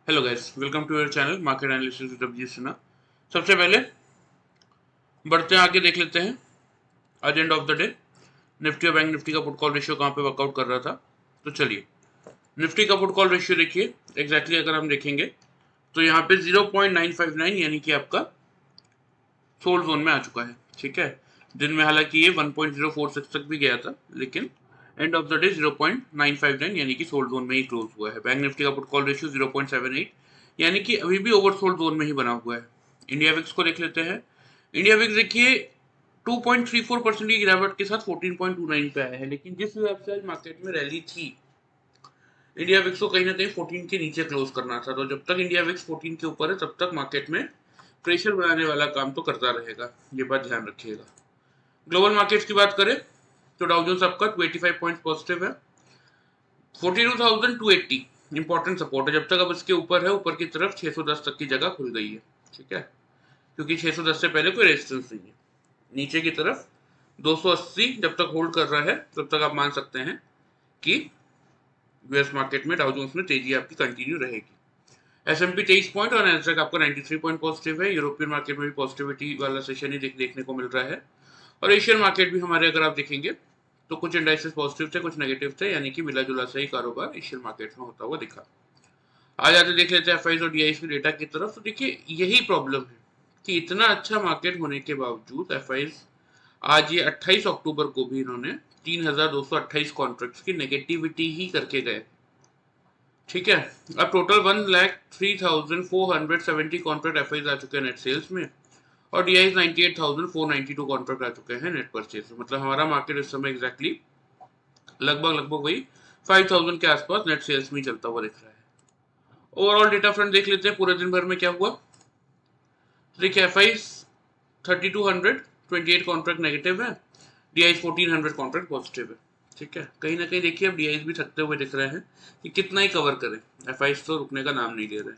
Hello guys, welcome to your channel market analysis with Abhijeet Sinha. सबसे पहले बढ़ते हैं आगे, देख लेते हैं आज end of the day Nifty और बैंक निफ्टी का पुट कॉल रेशियो कहाँ पे वर्कआउट कर रहा था। तो चलिए, निफ्टी का पुट कॉल रेशियो देखिए एग्जैक्टली अगर हम देखेंगे तो यहाँ पे 0.959 यानी कि आपका सोल्ड जोन में आ चुका है। ठीक है, दिन में हालांकि ये 1.046 तक भी गया था, लेकिन एंड ऑफ द डे 0.959 यानी कि सोल्ड जोन में ही क्लोज हुआ है। बैंक निफ्टी का पुट कॉल रेशियो 0.78 यानी कि अभी भी ओवर सोल्ड जोन में ही बना हुआ है। इंडिया विक्स को देख लेते हैं। इंडिया विक्स देखिए 2.34% की गिरावट के साथ 14.29 पे आया है, लेकिन जिस हिसाब से आज मार्केट में रैली थी, इंडिया विक्स को कहीं ना कहीं 14 के नीचे क्लोज करना था। तो जब तक इंडिया विक्स 14 के ऊपर है तब तक मार्केट में प्रेशर बनाने वाला काम तो करता रहेगा, ये बात ध्यान रखिएगा। ग्लोबल मार्केट्स की बात करें तो डाउ जोन्स आपका 285 पॉइंट पॉजिटिव है। 42,280 इंपॉर्टेंट सपोर्ट है, जब तक अब इसके ऊपर है, ऊपर की तरफ 610 तक की जगह खुल गई है। ठीक है, क्योंकि 610 से पहले कोई रेजिस्टेंस नहीं है। नीचे की तरफ 280 जब तक होल्ड कर रहा है तब तक आप मान सकते हैं कि यूएस मार्केट में डाउ जोन्स में तेजी आपकी कंटिन्यू रहेगी। S&P 23 पॉइंट और नैस्डैक आपका 93 पॉइंट पॉजिटिव है। यूरोपियन मार्केट में भी पॉजिटिविटी वाला सेशन ही देखने को मिल रहा है। और एशियन मार्केट भी हमारे अगर आप देखेंगे तो कुछ इंडाइसेस पॉजिटिव थे, कुछ नेगेटिव थे, यानी कि मिला जुला सही कारोबार एशियन मार्केट में होता हुआ दिखा। आज आते देख लेते हैं एफआईज और डीआईज की डेटा की तरफ। तो देखिए यही प्रॉब्लम है कि इतना अच्छा मार्केट होने के बावजूद एफआईज आज ये 28 अक्टूबर को भी इन्होंने 3,228 कॉन्ट्रैक्ट्स की नेगेटिविटी ही करके गए। ठीक है, अब टोटल 1,03,470 कॉन्ट्रैक्ट एफआईज आ चुके हैं नेट सेल्स में, और डीआईज 98,492 कॉन्ट्रैक्ट आ चुके हैं नेट परचेज। मतलब हमारा मार्केट इस समय एग्जैक्टली लगभग वही 5,000 के आसपास नेट सेल्स में चलता हुआ दिख रहा है। ओवरऑल डेटा फ्रंट देख लेते हैं पूरे दिन भर में क्या हुआ। देखिए एफआईज 3,200 28 कॉन्ट्रैक्ट नेगेटिव है, डीआईज 1,400 कॉन्ट्रैक्ट पॉजिटिव है। ठीक है, कहीं ना कहीं देखिए अब डीआईज भी थकते हुए दिख रहे हैं कि कितना ही कवर करें, एफआईज तो रुकने का नाम नहीं ले रहे।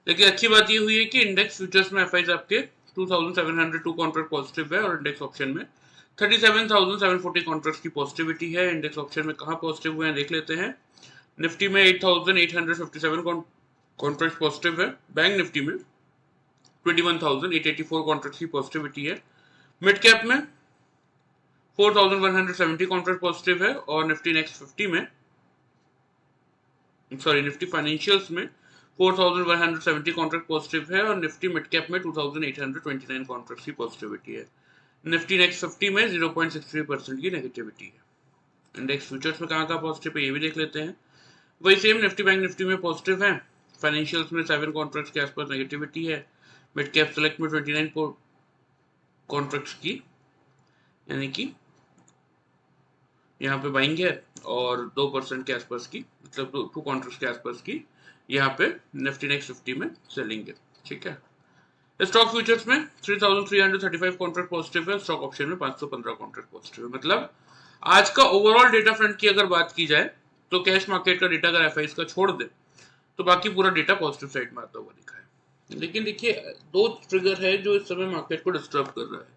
लेकिन अच्छी बात ये हुई है कि इंडेक्स फ्यूचर्स में एफआईज आपके 2,702 कॉन्ट्रैक्ट पॉजिटिव है, और इंडेक्स ऑप्शन में 37,740 कॉन्ट्रैक्ट्स की पॉजिटिविटी है। इंडेक्स ऑप्शन में कहाँ पॉजिटिव हुए हैं देख लेते हैं। निफ्टी में 8,857 कॉन्ट्रैक्ट पॉजिटिव है। बैंक निफ्टी में 21,884 कॉन्ट्रैक्ट की पॉजिटिविटी है। मिड कैप में 4,170 कॉन्ट्रैक्ट पॉजिटिव है, और निफ्टी नेक्स्ट 50 में निफ्टी फाइनेंशियल्स में 4,170 कॉन्ट्रैक्ट पॉजिटिव है, और निफ्टी मिड कैप में 2,829 कॉन्ट्रैक्ट की पॉजिटिविटी है। निफ्टी नेक्स्ट 50 में 0.63% की नेगेटिविटी है। इंडेक्स फ्यूचर्स में कहाँ पॉजिटिव है ये भी देख लेते हैं। वही सेम निफ्टी बैंक निफ्टी में पॉजिटिव है, फाइनेंशियल्स में 7 कॉन्ट्रैक्ट्स के आसपास नेगेटिविटी है, मिड कैप सेलेक्ट में 29 कॉन्ट्रैक्ट्स की, यानी कि यहाँ पे बाइंग है, और 2% के आसपास की, मतलब 2 कॉन्ट्रैक्ट्स के आसपास की यहाँ पे निफ्टी नेक्स्ट 50 में सेलिंग है। ठीक है, स्टॉक फ्यूचर्स में 3,335 कॉन्ट्रैक्ट पॉजिटिव है, स्टॉक ऑप्शन में 515 कॉन्ट्रैक्ट पॉजिटिव है। मतलब आज का ओवरऑल डेटा फ्रंट की अगर बात की जाए तो कैश मार्केट का डेटा अगर एफआईज का छोड़ दे तो बाकी पूरा डेटा पॉजिटिव साइड में आता हुआ दिखा है। लेकिन देखिए दो ट्रिगर है जो इस समय मार्केट को डिस्टर्ब कर रहा है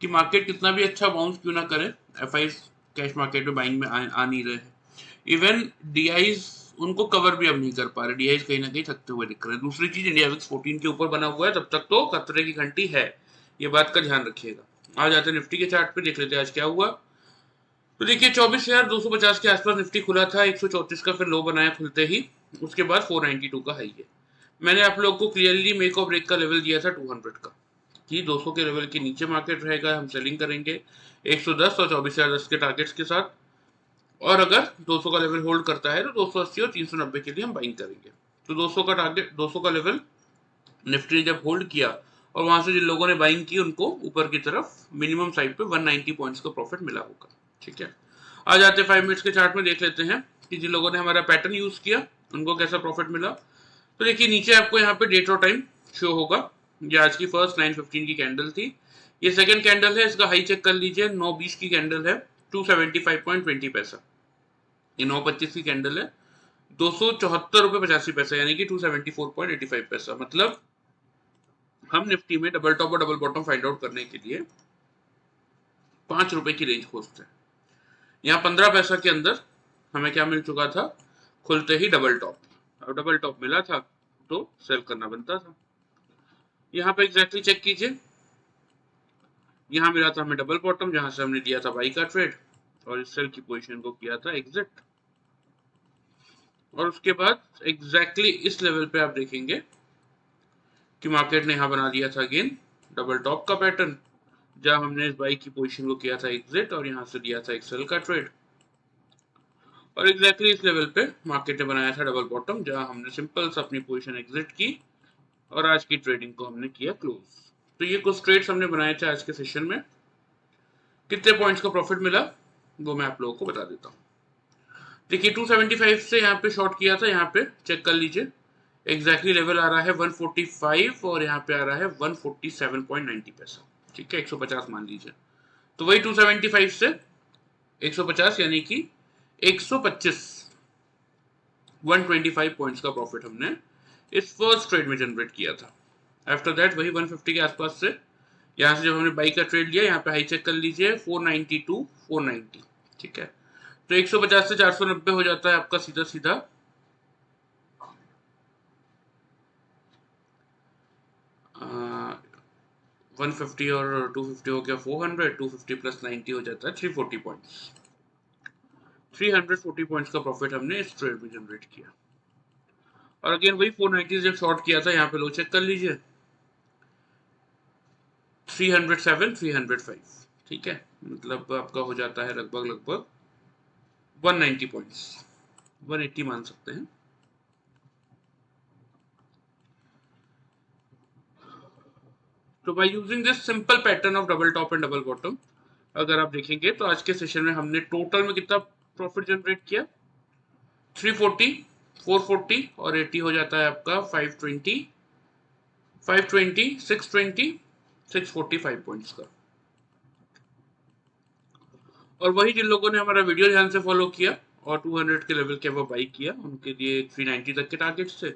कि मार्केट कितना भी अच्छा बाउंस क्यों ना करे, एफआईज कैश मार्केट में बाइंग में आ नहीं रहे हैं। इवन डीआईज उनको कवर भी अब नहीं कर पा रहे, डीआईज कहीं ना कहीं थकते हुए दिख रहे हैं। दूसरी चीज, इंडिया विक्स 14 के ऊपर बना हुआ है, तब तक तो खतरे की घंटी है, ये बात का ध्यान रखिएगा। आज आते निफ्टी के चार्ट पे देख लेते हैं आज क्या हुआ। तो देखिए 24,250 के आसपास निफ्टी खुला था, 134 का फिर लो बनाया खुलते ही, उसके बाद 492 का हाई है। मैंने आप लोग को क्लियरली मेक और ब्रेक का लेवल दिया था 200 का, कि 200 के लेवल के नीचे मार्केट रहेगा, हम सेलिंग करेंगे 110 और 24,010 के टारगेट्स के साथ, और अगर 200 का लेवल होल्ड करता है तो 280 और 390 के लिए हम बाइंग करेंगे। तो 200 का टारगेट, 200 का लेवल निफ्टी ने जब होल्ड किया और वहां से जिन लोगों ने बाइंग की उनको ऊपर की तरफ मिनिमम साइड पे 190 पॉइंट्स का प्रॉफिट मिला होगा। ठीक है, आ जाते 5 मिनट्स के चार्ट में देख लेते हैं कि जिन लोगों ने हमारा पैटर्न यूज किया उनको कैसा प्रॉफिट मिला। तो देखिए नीचे आपको यहाँ पे डेट और टाइम शो होगा। ये आज की फर्स्ट 9:15 की कैंडल थी, ये सेकंड कैंडल है, इसका हाई चेक कर लीजिए, 9:20 की कैंडल है, 275.20 पैसा। ये 9:25 की कैंडल है, 274.85 रुपए, यानी कि 274.85 पैसा। मतलब हम निफ्टी में डबल टॉप और डबल बॉटम फाइंड आउट करने के लिए 5 रुपए की रेंज खोजते हैं। यहाँ 15 पैसा के अंदर हमें क्या मिल चुका था, खुलते ही डबल टॉप। अब डबल टॉप मिला था तो सेल करना बनता था। यहाँ पे एग्जैक्टली चेक कीजिए, यहाँ मिला था हमें डबल बॉटम, जहां से हमने दिया था बाई का ट्रेड और इस सेल की पोजीशन को किया था एग्जिट। और उसके बाद एग्जैक्टली इस लेवल पे आप देखेंगे कि मार्केट ने यहाँ बना दिया था अगेन डबल टॉप का पैटर्न, जहां हमने इस बाई की पोजीशन को किया था एग्जिट और यहाँ से दिया था एक सेल का ट्रेड। और एग्जैक्टली इस लेवल पे मार्केट ने बनाया था डबल बॉटम, जहां हमने सिंपल से अपनी पोजीशन एग्जिट की और आज की ट्रेडिंग को हमने किया क्लोज। तो ये कुछ ट्रेड्स हमने बनाए थे आज के सेशन में। कितने पॉइंट्स का प्रॉफिट मिला वो मैं आप लोगों को बता देता हूँ। देखिए 275 से यहाँ पे शॉर्ट किया था, यहाँ पे चेक कर लीजिए एग्जैक्टली लेवल आ रहा है 145 और यहाँ पे आ रहा है 147.90 पैसा। ठीक है, 150 मान लीजिए, तो वही 275 से 150 यानी कि 125 125 पॉइंट्स का प्रॉफिट हमने इस फर्स्ट ट्रेड में जनरेट किया था। आफ्टर दैट वही 150 के आसपास से यहाँ से जब हमने बाई का ट्रेड लिया, यहाँ पे हाई चेक कर लीजिए 492 490। ठीक है, तो 150 से 490 हो जाता है आपका सीधा सीधा 150 और 250 हो गया 400, 250 प्लस 90 हो जाता है 340 पॉइंट्स। 340 पॉइंट्स का प्रॉफिट हमने इस ट्रेड में जनरेट किया। और अगेन वही 490 जब शॉर्ट किया था, यहाँ पे लो चेक कर लीजिए 307 305। ठीक है, मतलब आपका हो जाता है लगभग 190 पॉइंट्स, 180 मान सकते हैं। तो by using this simple pattern of double top and double bottom, अगर आप देखेंगे तो आज के सेशन में हमने टोटल में कितना प्रॉफिट जनरेट किया, 340 440 और 80 हो जाता है आपका 520 520 620 645 पॉइंट्स का। और वही जिन लोगों ने हमारा वीडियो ध्यान से फॉलो किया और 200 के लेवल के वो बाई किया, उनके लिए 390 तक के टारगेट से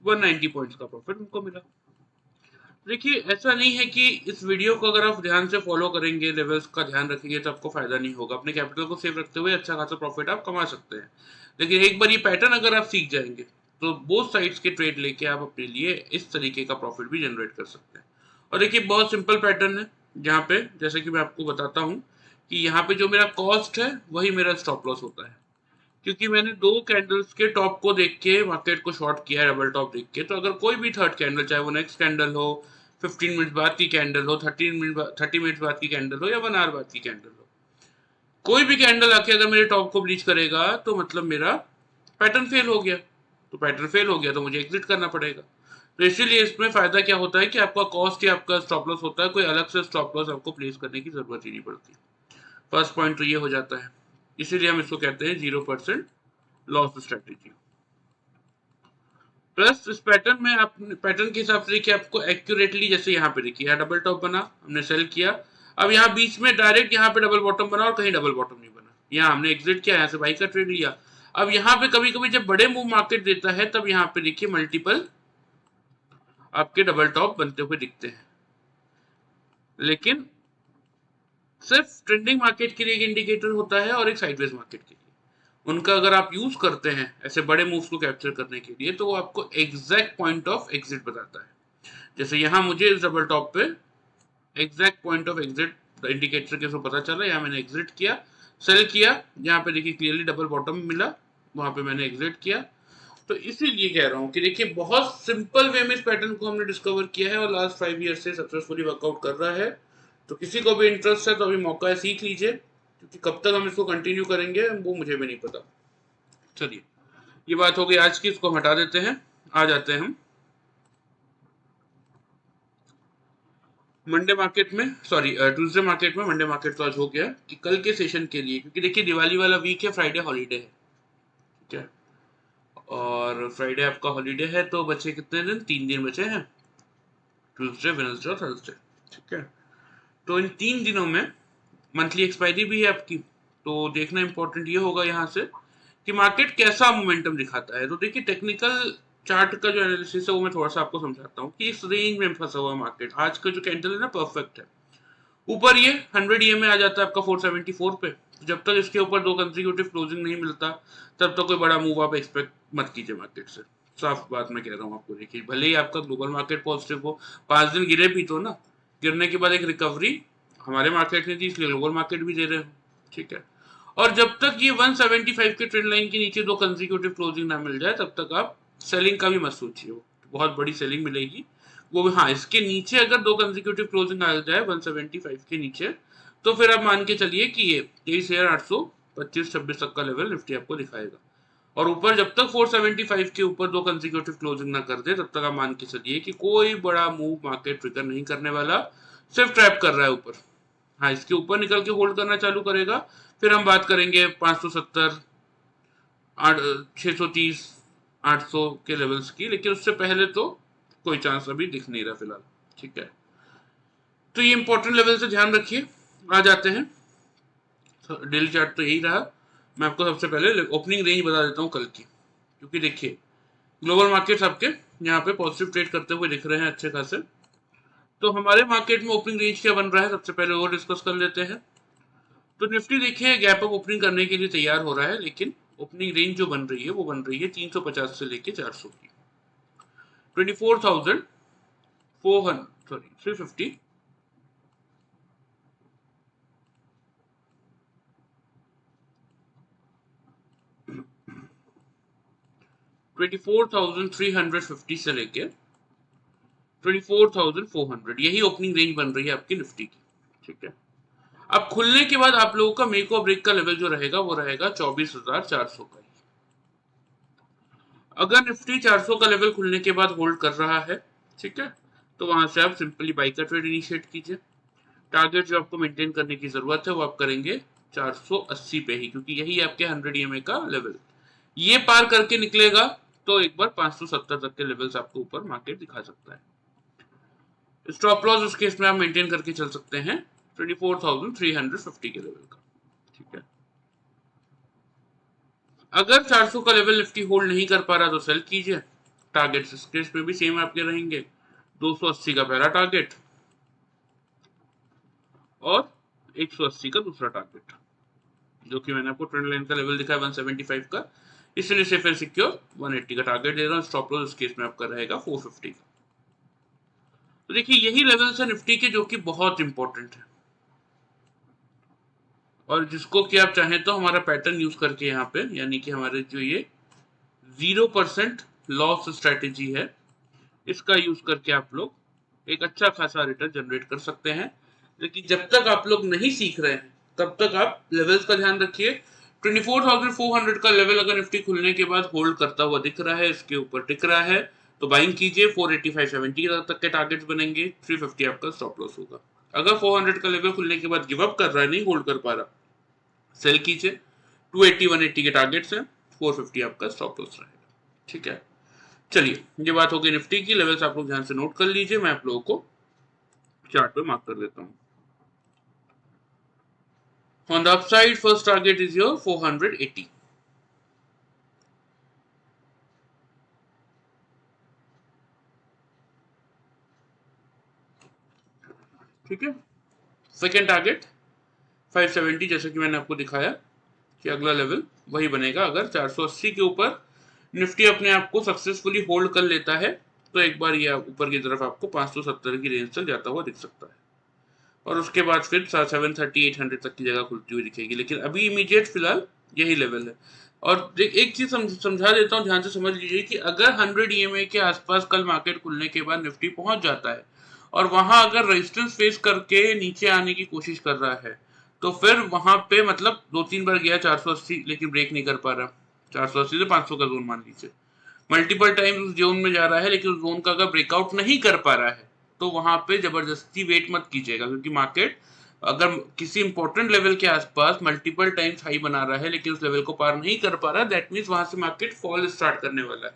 190 पॉइंट्स का प्रॉफिट उनको मिला। देखिए ऐसा नहीं है कि इस वीडियो को अगर आप ध्यान से फॉलो करेंगे, लेवल्स का ध्यान रखेंगे तो आपको फायदा नहीं होगा। अपने कैपिटल को सेव रखते हुए अच्छा खासा प्रॉफिट आप कमा सकते हैं, लेकिन एक बार ये पैटर्न अगर आप सीख जाएंगे तो बोथ साइड्स के ट्रेड लेके आप अपने लिए इस तरीके का प्रॉफिट भी जनरेट कर सकते हैं। और देखिए बहुत सिंपल पैटर्न है, जहाँ पे जैसे कि मैं आपको बताता हूँ कि यहाँ पे जो मेरा कॉस्ट है वही मेरा स्टॉप लॉस होता है, क्योंकि मैंने दो कैंडल्स के टॉप को देख के मार्केट को शॉर्ट किया है, डबल टॉप देख के। तो अगर कोई भी थर्ड कैंडल, चाहे वो नेक्स्ट कैंडल हो, 15 मिनट बाद की कैंडल हो, 30 मिनट बाद की कैंडल हो या 1 आवर बाद की कैंडल हो, कोई भी कैंडल आके अगर मेरे टॉप को ब्रीच करेगा तो मतलब मेरा पैटर्न फेल हो गया। तो पैटर्न फेल हो गया तो मुझे एग्जिट करना पड़ेगा। तो इसीलिए इसमें फायदा क्या होता है कि आपका कॉस्ट या आपका स्टॉप लॉस होता है, कोई अलग से स्टॉप लॉस आपको प्लेस करने की जरूरत ही नहीं पड़ती। फर्स्ट पॉइंट तो ये हो जाता है, इसीलिए हम इसको कहते हैं 0% लॉस स्ट्रेटेजी। प्लस इस पैटर्न में आप पैटर्न के हिसाब से देखिए आपको एक्यूरेटली, जैसे यहाँ पे देखिए डबल टॉप बना, हमने सेल किया, अब यहाँ बीच में डायरेक्ट यहाँ पे डबल बॉटम बना और कहीं डबल बॉटम नहीं बना, यहाँ हमने एग्जिट किया, यहाँ से बाई का ट्रेड लिया। अब यहाँ पे कभी कभी जब बड़े मूव मार्केट देता है तब यहाँ पे देखिए मल्टीपल आपके डबल टॉप बनते हुए दिखते हैं, लेकिन सिर्फ ट्रेंडिंग मार्केट के लिए एक इंडिकेटर होता है और एक साइडवेज मार्केट के लिए। उनका अगर आप यूज करते हैं ऐसे बड़े मूव्स को कैप्चर करने के लिए तो वो आपको एग्जैक्ट पॉइंट ऑफ एग्जिट बताता है। जैसे यहाँ मुझे इस डबल टॉप पे exact point of exit indicator के थ्रू पता चला, यहाँ मैंने एग्जिट किया, सेल किया, यहाँ पे देखिए क्लियरली डबल बॉटम मिला, वहां पे मैंने एग्जिट किया। तो इसीलिए कह रहा हूँ कि देखिए बहुत सिंपल वे में इस पैटर्न को हमने डिस्कवर किया है और लास्ट 5 ईयर से सक्सेसफुली वर्कआउट कर रहा है। तो किसी को भी इंटरेस्ट है तो अभी मौका है, सीख लीजिए, क्योंकि कब तक हम इसको कंटिन्यू करेंगे वो मुझे भी नहीं पता। चलिए ये बात हो गई आज की, इसको हटा देते हैं, आ जाते हैं हम मंडे मार्केट में, सॉरी ट्यूसडे मार्केट में। मंडे मार्केट तो आज हो गया कि कल के सेशन के लिए, क्योंकि देखिए दिवाली वाला वीक है, फ्राइडे हॉलीडे है, ठीक है, और फ्राइडे आपका हॉलीडे है तो बचे कितने दिन, 3 दिन बचे हैं, ट्यूसडे वेडनेसडे और थर्सडे। ठीक है, तो इन 3 दिनों में मंथली एक्सपायरी भी है आपकी, तो देखना इंपॉर्टेंट ये होगा यहाँ से कि मार्केट कैसा मोमेंटम दिखाता है। तो देखिए टेक्निकल चार्ट का जो एनालिसिस है वो मैं थोड़ा सा आपको समझाता हूँ कि इस रेंज में फंसा हुआ मार्केट। आज का जो कैंडल है ना परफेक्ट है, ऊपर ये 100 EM में आ जाता है आपका 474 पे, तो जब तक इसके ऊपर 2 कंसेक्यूटिव क्लोजिंग नहीं मिलता तब तक कोई बड़ा मूव आप एक्सपेक्ट मत कीजिए मार्केट से। साफ बात मैं कह रहा हूँ आपको। देखिए भले ही आपका ग्लोबल मार्केट पॉजिटिव हो, 5 दिन गिरे भी तो ना, गिरने के बाद एक रिकवरी हमारे मार्केट ने दी, इसलिए ग्लोबल मार्केट भी दे रहे हो, ठीक है। और जब तक ये 175 के ट्रेंड लाइन के नीचे दो कंसेक्यूटिव क्लोजिंग ना मिल जाए तब तक आप सेलिंग का भी मत सोचिए, बहुत बड़ी सेलिंग मिलेगी वो भी। हाँ, इसके नीचे अगर दो कंसेक्यूटिव क्लोजिंग आ जाए 175 के नीचे, तो फिर आप मान के चलिए कि ये 23,825-26 तक का लेवल निफ्टी आपको दिखाएगा। और ऊपर जब तक 475 के ऊपर दो कंसेक्यूटिव क्लोजिंग ना कर दे तब तक आप मान के चलिए कि कोई बड़ा मूव मार्केट ट्रिगर नहीं करने वाला, सिर्फ ट्रैप कर रहा है ऊपर। हाँ, इसके ऊपर निकल के होल्ड करना चालू करेगा, फिर हम बात करेंगे 570, 630, 800 के लेवल्स की, लेकिन उससे पहले तो कोई चांस अभी दिख नहीं रहा फिलहाल, ठीक है। तो ये इंपॉर्टेंट लेवल से ध्यान रखिए। आ जाते हैं डेली चार्ट, तो यही रहा। मैं आपको सबसे पहले ओपनिंग रेंज बता देता हूँ कल की, क्योंकि देखिए ग्लोबल मार्केट्स आपके यहाँ पे पॉजिटिव ट्रेड करते हुए दिख रहे हैं अच्छे खासे। तो हमारे मार्केट में ओपनिंग रेंज क्या बन रहा है सबसे पहले वो डिस्कस कर लेते हैं। तो निफ्टी देखिए गैप अप ओपनिंग करने के लिए तैयार हो रहा है, लेकिन ओपनिंग रेंज जो बन रही है वो बन रही है 350 से लेके 400 की। 350 24,350 से लेके 24,400, यही ओपनिंग रेंज बन रही है आपकी निफ्टी की, ठीक है। अब खुलने के बाद आप लोगों का मेक और ब्रेक का लेवल जो रहेगा वो रहेगा 24,400 का। अगर निफ्टी 400 का लेवल खुलने के बाद होल्ड कर रहा है, ठीक है, तो वहां से आप सिंपली बाई का ट्रेड इनिशिएट कीजिए। टारगेट जो आपको मेंटेन करने की जरूरत है वो आप करेंगे 480 पे ही, क्योंकि यही आपके 100 EMA का लेवल। ये पार करके निकलेगा तो एक बार 570 तक के लेवल्स आपको ऊपर मार्केट दिखा सकता है। स्टॉप लॉस उस केस में आप मेंटेन करके चल सकते हैं 24,350 के लेवल का, ठीक है। अगर 400 का लेवल निफ्टी होल्ड नहीं कर पा रहा तो सेल कीजिए। टारगेट इस केस में भी सेम आपके रहेंगे, 280 का पहला टारगेट और 180 का दूसरा टारगेट, जो कि मैंने आपको ट्रेंड लाइन का लेवल दिखाया 175 का, इसलिए सेफ एंड सिक्योर 180 का टारगेट दे रहा हूँ। स्टॉप लॉस इस केस में आपका रहेगा 450 का। तो देखिए यही लेवल्स है निफ्टी के जो कि बहुत इंपॉर्टेंट है, और जिसको कि आप चाहें तो हमारा पैटर्न यूज करके यहाँ पे, यानी कि हमारे जो ये 0% लॉस स्ट्रेटेजी है, इसका यूज करके आप लोग एक अच्छा खासा रिटर्न जनरेट कर सकते हैं। लेकिन जब तक आप लोग नहीं सीख रहे हैं तब तक आप लेवल्स का ध्यान रखिए। 24,400 का लेवल अगर निफ्टी खुलने के बाद होल्ड करता हुआ दिख रहा है, इसके ऊपर टिक रहा है, तो बाइंग कीजिए। 485-70 तक के टारगेट्स बनेंगे, 350 आपका स्टॉप लॉस होगा। अगर 400 का लेवल खुलने के बाद गिव अप कर रहा है, नहीं होल्ड कर पा रहा, सेल कीजिए। 280-180 के टारगेट्स हैं, 450 आपका स्टॉप लॉस रहेगा, ठीक है। चलिए ये बात हो गई निफ्टी की। लेवल्स आप लोग ध्यान से नोट कर लीजिए, मैं आप लोगों को चार्ट पे मार्क कर देता हूं। On the upside, first target is your 480. ठीक है। सेकेंड टारगेट 570, जैसे कि मैंने आपको दिखाया कि अगला लेवल वही बनेगा। अगर 480 के ऊपर निफ्टी अपने आप को सक्सेसफुली होल्ड कर लेता है तो एक बार ये ऊपर की तरफ आपको 570 की रेंज तक जाता हुआ दिख सकता है, और उसके बाद फिर 730-800 तक की जगह खुलती हुई दिखेगी। लेकिन अभी इमीडिएट फिलहाल यही लेवल है। और एक चीज समझा देता हूँ, ध्यान से समझ लीजिए कि अगर 100 EMA के आसपास कल मार्केट खुलने के बाद निफ्टी पहुंच जाता है और वहां अगर रेजिस्टेंस फेस करके नीचे आने की कोशिश कर रहा है, तो फिर वहां पे मतलब 2-3 बार गया 480, लेकिन ब्रेक नहीं कर पा रहा। 480 से 500 का जोन मान लीजिए, मल्टीपल टाइम उस जोन में जा रहा है, लेकिन उस जोन का अगर ब्रेकआउट नहीं कर पा रहा है तो वहां पे जबरदस्ती वेट मत कीजिएगा, क्योंकि मार्केट अगर किसी इंपॉर्टेंट लेवल के आसपास मल्टीपल टाइम्स हाई बना रहा है लेकिन उस लेवल को पार नहीं कर पा रहा, दैट मींस वहां से मार्केट फॉल स्टार्ट करने वाला है।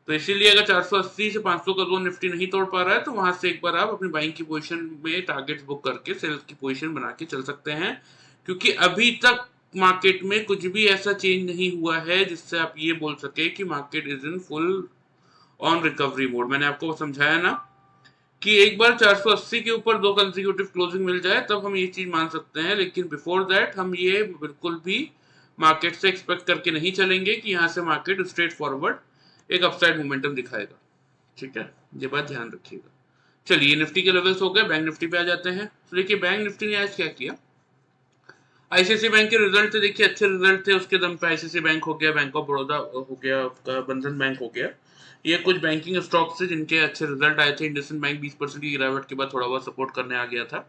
तो इसीलिए अगर 480 से 500 का जोन निफ्टी नहीं तोड़ पा रहा है तो वहां से एक बार आप अपनी बाइंग की पोजीशन में टारगेट्स बुक करके सेल्स की पोजीशन बना के चल सकते हैं, क्योंकि अभी तक मार्केट में कुछ भी ऐसा चेंज नहीं हुआ है जिससे आप ये बोल सके कि market is in full on recovery mode. मैंने आपको समझाया ना कि एक बार 480 के ऊपर दो कंसेक्यूटिव क्लोजिंग मिल जाए तब हम ये चीज मान सकते हैं, लेकिन बिफोर दैट हम ये बिल्कुल भी मार्केट से एक्सपेक्ट करके नहीं चलेंगे कि यहाँ से मार्केट स्ट्रेट फॉरवर्ड एक अपसाइड मोमेंटम दिखाएगा। ठीक है, ये बात ध्यान रखिएगा। चलिए निफ्टी के लेवल्स हो गए, बैंक निफ्टी पे आ जाते हैं। तो देखिए बैंक निफ्टी ने आज क्या किया, आईसीआईसी बैंक के रिजल्ट थे, देखिए अच्छे रिजल्ट थे, उसके दम पे आईसीआईसी बैंक हो गया, बैंक ऑफ बड़ौदा हो गया, आपका बंधन बैंक हो गया, ये कुछ बैंकिंग स्टॉक्स थे जिनके अच्छे रिजल्ट आए थे। इंडसइंड बैंक 20% की गिरावट के बाद थोड़ा बहुत सपोर्ट करने आ गया था।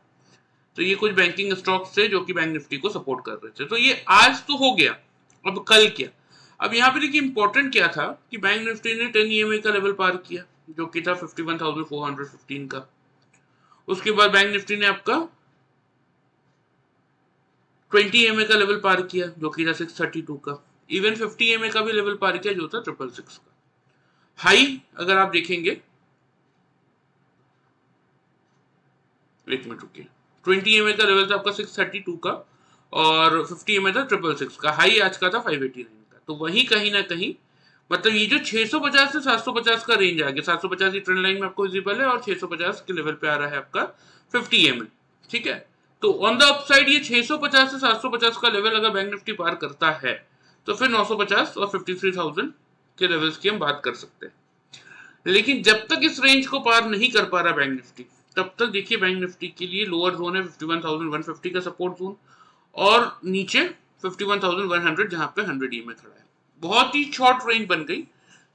तो ये कुछ बैंकिंग स्टॉक्स थे जो कि बैंक निफ्टी को सपोर्ट कर रहे थे। तो ये आज तो हो गया, अब कल क्या, अब यहाँ पे देखिए इंपॉर्टेंट क्या था कि बैंक निफ्टी ने 10 EMA का लेवल पार किया जो कि था 51,415 का। उसके बाद बैंक निफ्टी ने आपका 20 EMA का लेवल पार किया जो कि था 632 का। इवन 50 EMA का भी लेवल पार किया जो था 666 का। हाई अगर आप देखेंगे, एक मिनट रुकिए, 20 EMA का लेवल था आपका 632 का और 50 EMA था 666 का। हाई आज का था 589 का। तो वही कहीं ना कहीं मतलब ये जो 650 से 750 का रेंज आ गया, 750 की ट्रेंड लाइन में आपको विजिबल है और 650 के लेवल पे आ रहा है आपका 50 EMA। ठीक है, तो ऑन द अपसाइड ये 650 से 750 का लेवल अगर बैंक निफ्टी पार करता है तो फिर 950 और 53,000 के लेवल्स की हम बात कर सकते हैं। लेकिन जब तक इस रेंज को पार नहीं कर पा रहा बैंक निफ्टी, तब तक देखिए बैंक निफ्टी के लिए लोअर जोन है 51,150 का सपोर्ट जोन और नीचे 51,100 जहां पे 100 EMA खड़ा है। बहुत ही शॉर्ट रेंज बन गई।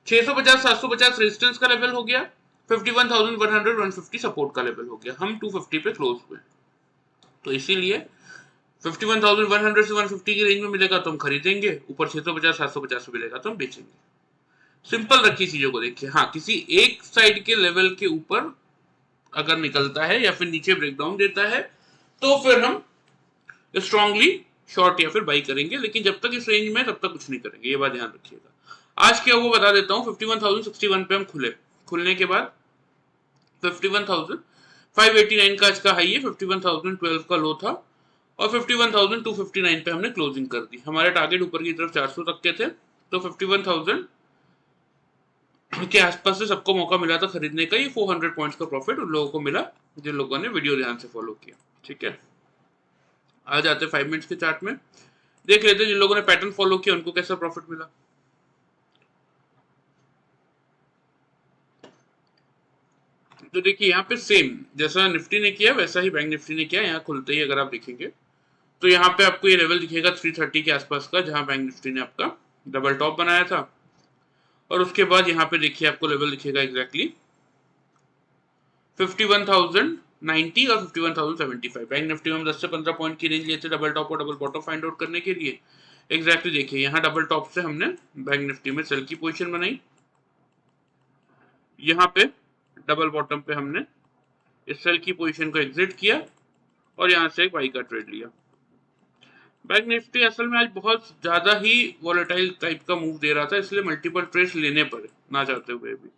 650 750 रेजिस्टेंस का लेवल हो गया, 51,100 150 सपोर्ट का लेवल हो गया। हम 250 पे क्लोज हुए। तो इसीलिए 51,100 से 150 की रेंज में मिलेगा तो हम खरीदेंगे, ऊपर 650 750 में मिलेगा तो हम बेचेंगे। सिंपल रखिए चीजों को, देखिए हाँ किसी एक साइड के लेवल के ऊपर अगर निकलता है या फिर नीचे ब्रेकडाउन देता है तो फिर हम स्ट्रांगली शॉर्ट या फिर बाई करेंगे, लेकिन जब तक इस रेंज में तब तक कुछ नहीं करेंगे, ये बात ध्यान रखिएगा। आज क्या वो बता देता हूँ, 51,061 पे हम खुलने के बाद 51,589 का आज का हाई है, 51,012 का लो था और 51,259 पे हमने क्लोजिंग कर दी। हमारे टारगेट ऊपर की तरफ 400 तक के थे, तो 51,000 के आसपास से सबको मौका मिला था खरीदने का। ये 400 पॉइंट्स का प्रॉफिट उन लोगों को मिला जिन लोगों ने वीडियो ध्यान से फॉलो किया। ठीक है, आ जाते 5 मिनट्स के चार्ट में, देख लेते हैं जिन लोगों ने पैटर्न फॉलो किया उनको कैसा प्रॉफिट मिला। तो देखिए यहाँ पे सेम जैसा निफ्टी ने किया वैसा ही बैंक निफ्टी ने किया। यहाँ खुलते ही अगर आप देखेंगे तो यहाँ पे आपको ये लेवल दिखेगा 330 के आसपास का, जहां बैंक निफ्टी ने आपका डबल टॉप बनाया था। और उसके बाद यहाँ पे देखिए आपको लेवल दिखेगा एग्जैक्टली 51,090 और 51,075। बैंक निफ्टी में हम 10 से 15 पॉइंट की रेंज लिए थे डबल टॉप और डबल बॉटम फाइंड आउट करने के लिए। एग्जैक्टली देखिए यहाँ डबल टॉप से हमने बैंक निफ्टी में सेल की पोजीशन बनाई, यहाँ पे डबल बॉटम पे हमने इस सेल की पोजीशन को एग्जिट किया और यहाँ से एक बाई का ट्रेड लिया। बैंक निफ्टी असल में आज बहुत ज्यादा ही वॉलेटाइल टाइप का मूव दे रहा था, इसलिए मल्टीपल ट्रेड्स लेने पड़े ना चाहते हुए भी।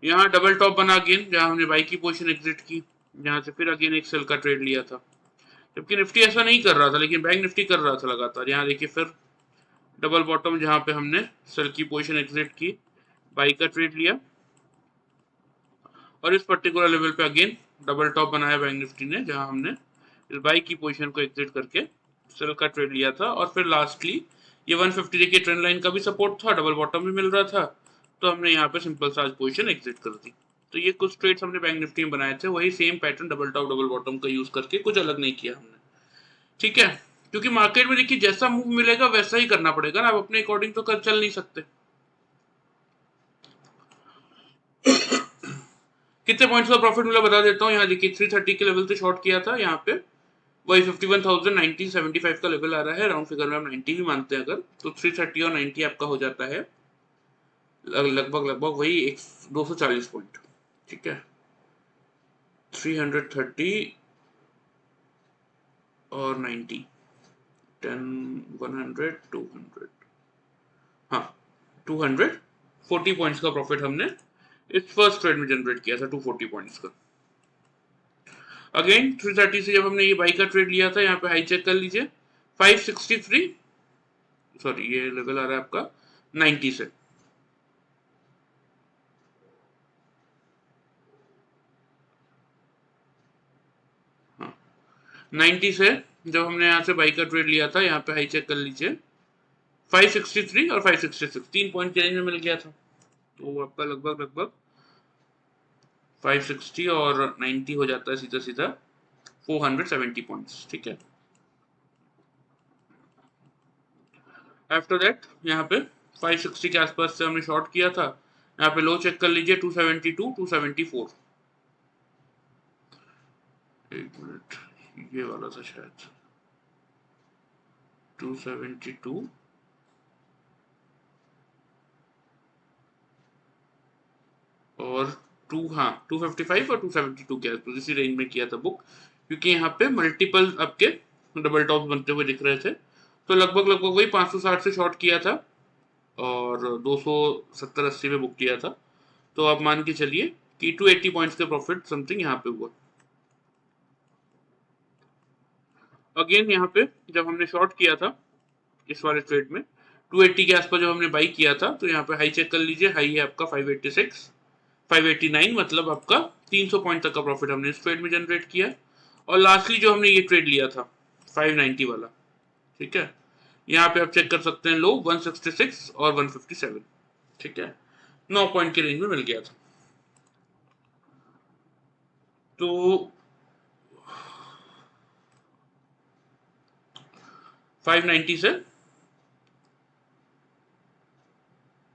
यहाँ डबल टॉप बना अगेन, जहां हमने बाई की पोजीशन एग्जिट की, यहाँ से फिर अगेन एक सेल का ट्रेड लिया था। जबकि निफ्टी ऐसा नहीं कर रहा था, लेकिन बैंक निफ्टी कर रहा था लगातार। यहाँ देखिए फिर डबल बॉटम जहां पे हमने सेल की पोजीशन एग्जिट की, बाई का ट्रेड लिया और इस पर्टिकुलर लेवल पे अगेन डबल टॉप बनाया बैंक निफ्टी ने, जहां हमने इस बाई की पोजीशन को एग्जिट करके सेल का ट्रेड लिया था। और फिर लास्टली ये 150 देखिए ट्रेंड लाइन का भी सपोर्ट था, डबल बॉटम भी मिल रहा था, तो हमने यहाँ पे सिंपल सा पोजीशन एग्जिट कर दी। तो ये कुछ ट्रेड्स हमने बैंक निफ्टी में बनाए थे, वही same pattern double top double bottom का यूज करके, कुछ अलग नहीं किया हमने। ठीक है, क्योंकि मार्केट में देखिए जैसा मूव मिलेगा वैसा ही करना पड़ेगा ना, आप अपने अकॉर्डिंग तो कर चल नहीं सकते। कितने पॉइंट्स का प्रॉफिट मिला बता देता हूँ। यहाँ देखिए 330 के लेवल से शॉर्ट किया था, यहाँ पे वही 51,090-75 का लेवल आ रहा है, राउंड फिगर में हम 90 भी मानते हैं अगर, तो 330 और 90 आपका हो जाता है लगभग वही 240 पॉइंट। ठीक है, 330 और 90, 10 100 200, हाँ 240 पॉइंट्स का प्रॉफिट हमने इस फर्स्ट ट्रेड में जनरेट किया था, 240 पॉइंट्स का। अगेन 330 से जब हमने ये बाई का ट्रेड लिया था, यहाँ पे हाई चेक कर लीजिए 563, सॉरी ये लेवल आ रहा है आपका 90 से, हाँ 90 से जब हमने यहाँ से बाई का ट्रेड लिया था, यहाँ पे हाई चेक कर लीजिए 563 और 566, 3 पॉइंट के रेंज में मिल गया था। तो आपका लगभग लगभग 560 और 90 हो जाता है सीधा सीधा 470 पॉइंट्स, ठीक है। आफ्टर दैट यहाँ पे 560 के आसपास से हमने शॉर्ट किया था, यहाँ पे लो चेक कर लीजिए 272 274। एक मिनट, ये वाला था शायद 272 और 255 और 272 के आसपास इसी रेंज में किया था बुक, क्योंकि यहाँ पे मल्टीपल आपके डबल टॉप बनते हुए दिख रहे थे। तो लगभग लगभग वही 560 से शॉर्ट किया था और 270-80 में बुक किया था। तो आप मान के चलिए कि 280 पॉइंट्स के प्रॉफिट समथिंग यहाँ पे हुआ। अगेन यहाँ पे जब हमने शॉर्ट किया था इस वाले ट्रेड में 280 के आसपास जब हमने बाई किया था, तो यहाँ पे हाई चेक कर लीजिए, हाई है आपका 586 589, मतलब आपका 300 पॉइंट तक का प्रॉफिट हमने इस ट्रेड में जनरेट किया। और लास्टली जो हमने ये ट्रेड लिया था 590 वाला, ठीक है, यहाँ पे आप चेक कर सकते हैं लो 166 और 157, ठीक है, 9 पॉइंट के रेंज में मिल गया था। तो 590 से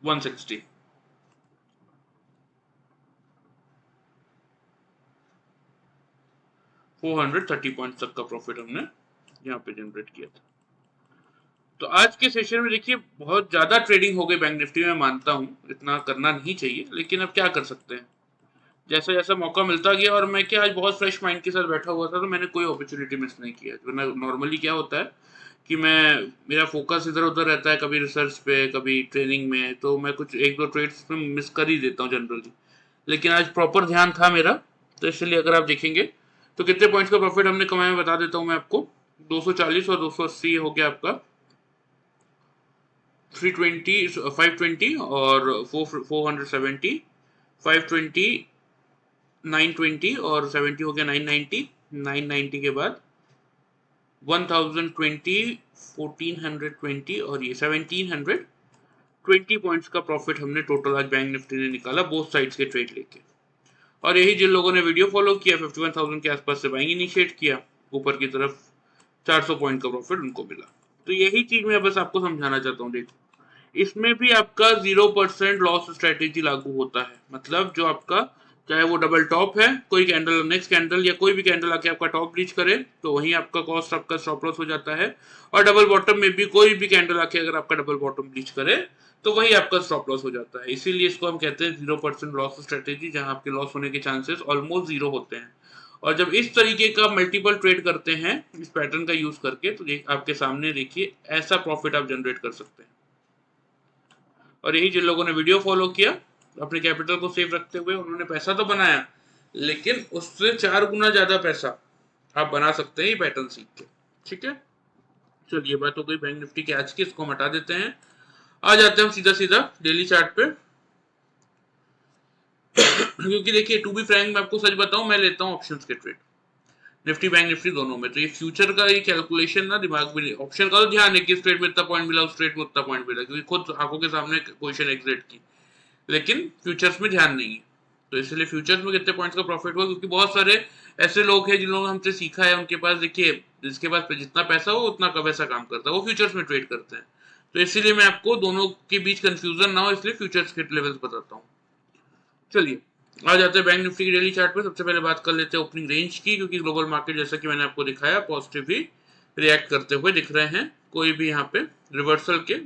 160, फोर 430 पॉइंट तक का प्रॉफिट हमने यहाँ पे जनरेट किया था। तो आज के सेशन में देखिए बहुत ज्यादा ट्रेडिंग हो गई बैंक निफ्टी में, मानता हूँ इतना करना नहीं चाहिए, लेकिन अब क्या कर सकते हैं, जैसा जैसा मौका मिलता गया। और मैं क्या आज बहुत फ्रेश माइंड के साथ बैठा हुआ था, तो मैंने कोई अपॉर्चुनिटी मिस नहीं किया। वरना नॉर्मली क्या होता है कि मेरा फोकस इधर उधर रहता है, कभी रिसर्च पे कभी ट्रेनिंग में, तो मैं कुछ एक दो ट्रेड्स में मिस कर ही देता हूँ जनरली। लेकिन आज प्रॉपर ध्यान था मेरा, तो इसलिए अगर आप देखेंगे तो कितने पॉइंट्स का प्रॉफिट हमने कमाया मैं बता देता हूँ मैं आपको। 240 और 280 हो गया आपका 320 520 और 470 520 920 और 70 हो गया 990। 990 के बाद 1020 1420 और ये 1720 पॉइंट्स का प्रॉफिट हमने टोटल आज बैंक निफ्टी ने निकाला, बोथ साइड्स के ट्रेड लेके। और यही जिन लोगों ने वीडियो फॉलो किया 51,000 के आसपास से बाइंग इनिशिएट किया, ऊपर की तरफ 400 पॉइंट का प्रॉफिट उनको मिला। तो यही चीज मैं बस आपको समझाना चाहता हूँ। देखो इसमें भी आपका 0% लॉस स्ट्रेटेजी लागू होता है, मतलब जो आपका चाहे वो डबल टॉप है, कोई कैंडल नेक्स्ट कैंडल या कोई भी कैंडल आके आपका टॉप ब्रीच करे तो वहीं आपका कॉस्ट आपका स्टॉप लॉस हो जाता है। और डबल बॉटम में भी कोई भी कैंडल आके अगर आपका डबल बॉटम ब्रीच करे तो वही आपका स्टॉप लॉस हो जाता है। इसीलिए इसको हम कहते हैं 0% लॉस स्ट्रेटेजी, जहां आपके लॉस होने के चांसेस ऑलमोस्ट जीरो होते हैं। और जब इस तरीके का मल्टीपल ट्रेड करते हैं इस पैटर्न का यूज करके, तो आपके सामने देखिए ऐसा प्रॉफिट आप जनरेट कर सकते हैं। और यही जिन लोगों ने वीडियो फॉलो किया अपने कैपिटल को सेफ रखते हुए, उन्होंने पैसा तो बनाया, लेकिन उससे 4 गुना ज्यादा पैसा आप बना सकते हैं ये पैटर्न सीख के, ठीक है। चलिए बात हो गई बैंक निफ्टी के आज की, इसको हम हटा देते हैं। आ जाते हैं हम सीधा सीधा डेली चार्ट पे। क्योंकि देखिए टू बी फ्रैंक मैं आपको सच बताऊं, मैं लेता हूं ऑप्शंस के ट्रेड, निफ्टी बैंक निफ्टी दोनों में। तो ये फ्यूचर का ये कैलकुलेशन ना दिमाग में नहीं, ऑप्शन का तो ध्यान है कि इस ट्रेड में इतना पॉइंट मिला उस ट्रेड में उतना पॉइंट मिला, क्योंकि खुद आंखों के सामने पोजीशन एग्जिट की, लेकिन फ्यूचर्स में ध्यान नहीं है। तो इसलिए फ्यूचर्स में कितने पॉइंट्स का प्रॉफिट हुआ, क्योंकि बहुत सारे ऐसे लोग हैं जिन लोगों ने हमसे सीखा है, उनके पास देखिए जिसके पास जितना पैसा हो उतना का वैसा काम करता है, वो फ्यूचर्स में ट्रेड करते हैं। तो इसीलिए मैं आपको दोनों के बीच कंफ्यूजन ना हो, इसलिए फ्यूचर्स के लेवल्स बताता हूँ। चलिए आ जाते हैं बैंक निफ्टी की डेली चार्ट पे। सबसे पहले बात कर लेते हैं ओपनिंग रेंज की, क्योंकि ग्लोबल मार्केट जैसा कि मैंने आपको दिखाया पॉजिटिव ही रिएक्ट करते हुए दिख रहे हैं, कोई भी यहाँ पे रिवर्सल के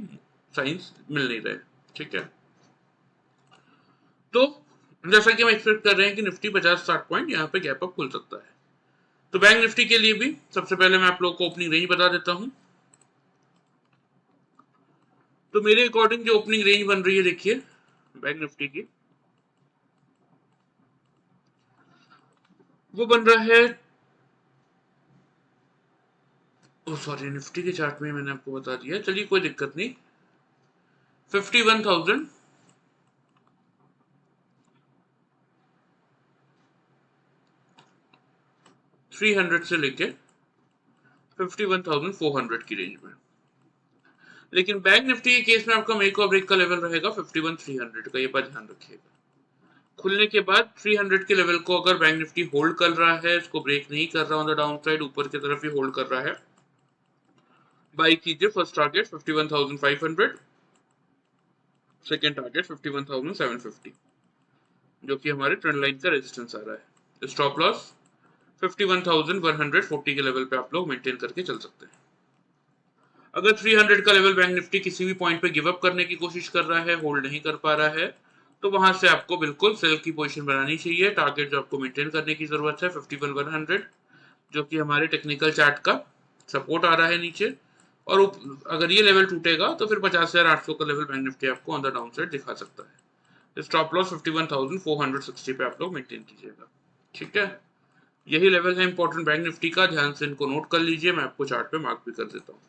साइंस मिल नहीं रहे, ठीक है। तो जैसा कि हम एक्सपेक्ट कर रहे हैं कि निफ्टी 50-60 पॉइंट यहाँ पे गैप अप खुल सकता है। तो बैंक निफ्टी के लिए भी सबसे पहले मैं आप लोग को ओपनिंग रेंज बता देता हूं। तो मेरे अकॉर्डिंग जो ओपनिंग रेंज बन रही है देखिए बैंक निफ्टी की, वो बन रहा है, सॉरी निफ्टी के चार्ट में मैंने आपको बता दिया, चलिए कोई दिक्कत नहीं। 51,300 से लेके 51,400 की रेंज में। लेकिन बैंक निफ्टी के केस में आपका मेक और ब्रेक का लेवल रहेगा 51,300 का, ये बात ध्यान रखिएगा। खुलने के बाद 300 के लेवल को अगर बैंक निफ्टी होल्ड कर रहा है, इसको ब्रेक नहीं कर रहा ऑन द डाउन साइड, ऊपर की तरफ ही होल्ड कर रहा है, बाई कीजिए। फर्स्ट टारगेट 51,500, सेकेंड टारगेट 51,750, जो कि हमारे ट्रेंड लाइन का रेजिस्टेंस आ रहा है। स्टॉप लॉस 51,140 के लेवल पे आप लोग मेंटेन करके चल सकते हैं। अगर 300 का लेवल बैंक निफ्टी किसी भी पॉइंट पे गिव अप करने की कोशिश कर रहा है, होल्ड नहीं कर पा रहा है, तो वहां से आपको बिल्कुल सेल की पोजीशन बनानी चाहिए। टारगेट जो आपको मेंटेन करने की जरूरत है 51,100, जो कि हमारे टेक्निकल चार्ट का सपोर्ट आ रहा है नीचे। और अगर ये लेवल टूटेगा तो फिर 50,800 का लेवल बैंक निफ्टी आपको ऑन द डाउन साइड दिखा सकता है। स्टॉप लॉस 51,460 पे आप लोग मेंटेन कीजिएगा, ठीक है। यही लेवल है इंपॉर्टेंट बैंक निफ्टी का, ध्यान से इनको नोट कर लीजिए। मैं आपको चार्ट पे मार्क भी कर देता हूँ।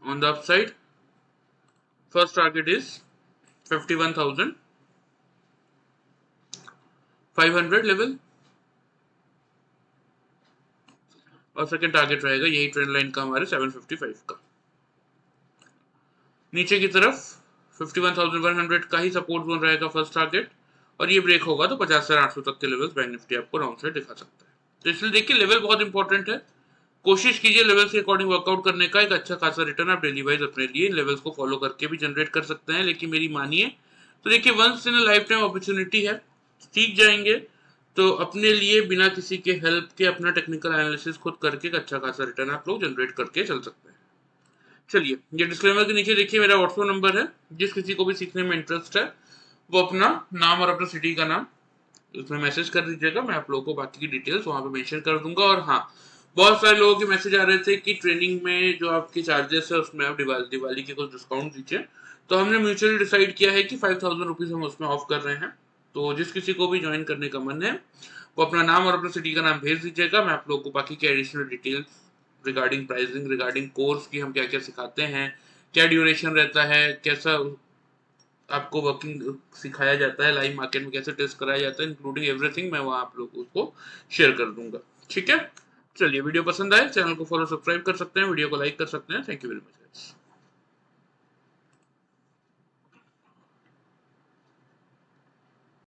On the upside, first target is 51,500 level, और सेकंड टारगेट रहेगा यही ट्रेंड लाइन का हमारे 755 का। नीचे की तरफ 51,100 का ही सपोर्ट जोन रहेगा फर्स्ट टारगेट, और ये ब्रेक होगा तो 50,800 तक के लेवल्स बैंक निफ्टी आपको डाउन साइड दिखा सकता है। तो इसलिए देखिए लेवल बहुत इंपॉर्टेंट है। कोशिश कीजिए लेवल्स के अकॉर्डिंग वर्कआउट करने का। एक अच्छा खासा रिटर्न आप डेली वाइज अपने लिए इन लेवल्स को फॉलो करके भी जनरेट कर सकते हैं। लेकिन मेरी मानिए तो देखिए, once in lifetime opportunity है, सीख जाएंगे तो अपने लिए बिना किसी के हेल्प के अपना टेक्निकल एनालिसिस खुद करके एक अच्छा खासा रिटर्न आप लोग जनरेट करके चल सकते हैं। चलिए, ये डिस्क्लेमर के नीचे देखिए मेरा व्हाट्सएप नंबर है। जिस किसी को भी सीखने में इंटरेस्ट है वो अपना नाम और अपना सिटी का नाम उसमें मैसेज कर दीजिएगा। मैं आप लोगों को बाकी की डिटेल्स वहां पे मेंशन कर दूंगा। और हाँ, बहुत सारे लोगों के मैसेज आ रहे थे कि ट्रेनिंग में जो आपके चार्जेस है उसमें आप दिवाली के कुछ डिस्काउंट दीजिए। तो हमने म्यूचुअली डिसाइड किया है कि 5,000 रुपीज हम उसमें ऑफ कर रहे हैं। तो जिस किसी को भी ज्वाइन करने का मन है वो अपना नाम और अपना सिटी का नाम भेज दीजिएगा। मैं आप लोगों को बाकी के additional details regarding pricing, regarding course की हम क्या क्या सिखाते हैं, क्या ड्यूरेशन रहता है, कैसा आपको वर्किंग सिखाया जाता है, लाइव मार्केट में कैसे टेस्ट कराया जाता है, इंक्लूडिंग एवरीथिंग, मैं वहां आप लोगों को शेयर कर दूंगा, ठीक है। चलिए, वीडियो पसंद आए चैनल को फॉलो सब्सक्राइब कर सकते हैं, वीडियो को लाइक कर सकते हैं। Thank you very much.